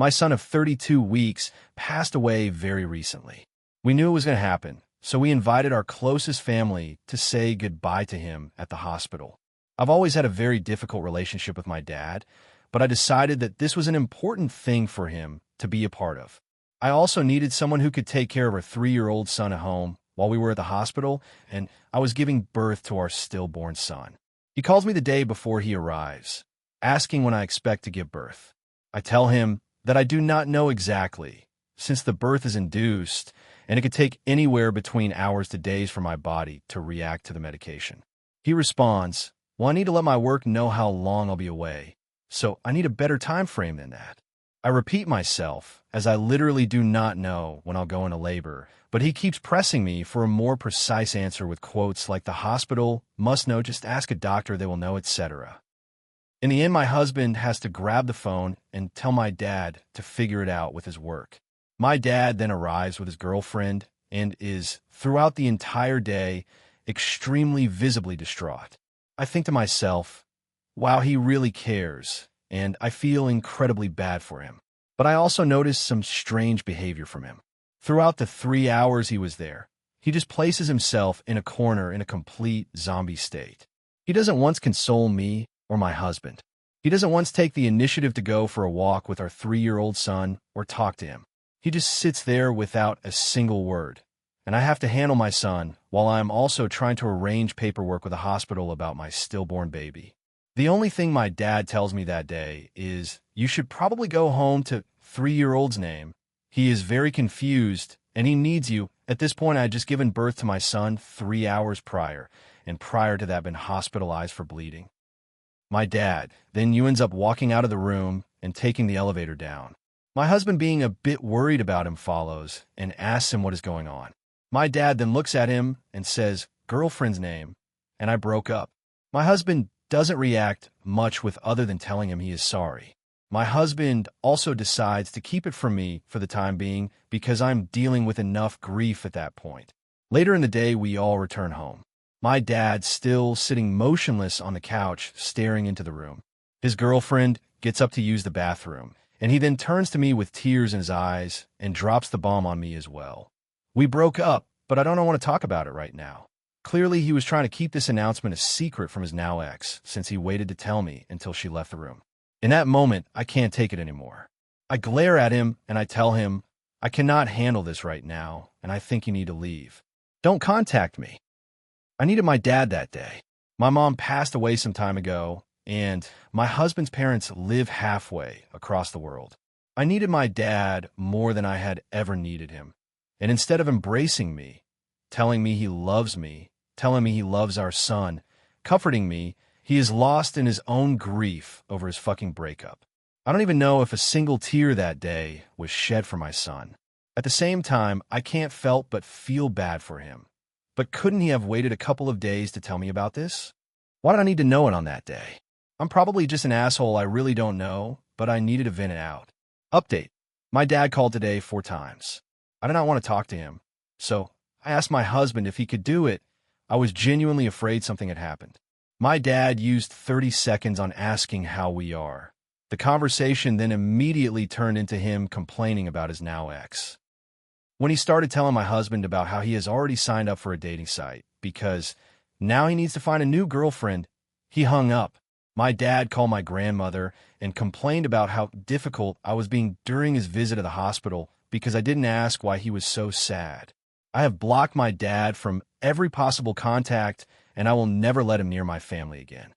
My son of 32 weeks passed away very recently. We knew it was going to happen, so we invited our closest family to say goodbye to him at the hospital. I've always had a very difficult relationship with my dad, but I decided that this was an important thing for him to be a part of. I also needed someone who could take care of our 3-year-old son at home while we were at the hospital, and I was giving birth to our stillborn son. He calls me the day before he arrives, asking when I expect to give birth. I tell him that I do not know exactly, since the birth is induced, and it could take anywhere between hours to days for my body to react to the medication. He responds, "Well, I need to let my work know how long I'll be away, so I need a better time frame than that." I repeat myself, as I literally do not know when I'll go into labor, but he keeps pressing me for a more precise answer with quotes like "the hospital must know, just ask a doctor, they will know," etc. In the end, my husband has to grab the phone and tell my dad to figure it out with his work. My dad then arrives with his girlfriend and is, throughout the entire day, extremely visibly distraught. I think to myself, wow, he really cares, and I feel incredibly bad for him. But I also notice some strange behavior from him. Throughout the 3 hours he was there, he just places himself in a corner in a complete zombie state. He doesn't once console me or my husband. He doesn't once take the initiative to go for a walk with our 3-year-old son or talk to him. He just sits there without a single word. And I have to handle my son while I'm also trying to arrange paperwork with the hospital about my stillborn baby. The only thing my dad tells me that day is, "You should probably go home to 3-year-old's name. He is very confused, and he needs you." At this point, I had just given birth to my son 3 hours prior, and prior to that been hospitalized for bleeding. My dad then ends up walking out of the room and taking the elevator down. My husband, being a bit worried about him, follows and asks him what is going on. My dad then looks at him and says, "Girlfriend's name," and I broke up. My husband doesn't react much with other than telling him he is sorry. My husband also decides to keep it from me for the time being because I'm dealing with enough grief at that point. Later in the day, we all return home. My dad still sitting motionless on the couch, staring into the room. His girlfriend gets up to use the bathroom, and he then turns to me with tears in his eyes and drops the bomb on me as well. We broke up, but I don't want to talk about it right now. Clearly, he was trying to keep this announcement a secret from his now ex, since he waited to tell me until she left the room. In that moment, I can't take it anymore. I glare at him and I tell him, "I cannot handle this right now, and I think you need to leave. Don't contact me." I needed my dad that day. My mom passed away some time ago, and my husband's parents live halfway across the world. I needed my dad more than I had ever needed him. And instead of embracing me, telling me he loves me, telling me he loves our son, comforting me, he is lost in his own grief over his fucking breakup. I don't even know if a single tear that day was shed for my son. At the same time, I can't help but feel bad for him. But couldn't he have waited a couple of days to tell me about this? Why did I need to know it on that day? I'm probably just an asshole, I really don't know, but I needed to vent it out. Update. My dad called today 4 times. I did not want to talk to him, so I asked my husband if he could do it. I was genuinely afraid something had happened. My dad used 30 seconds on asking how we are. The conversation then immediately turned into him complaining about his now ex. When he started telling my husband about how he has already signed up for a dating site because now he needs to find a new girlfriend, he hung up. My dad called my grandmother and complained about how difficult I was being during his visit to the hospital because I didn't ask why he was so sad. I have blocked my dad from every possible contact, and I will never let him near my family again.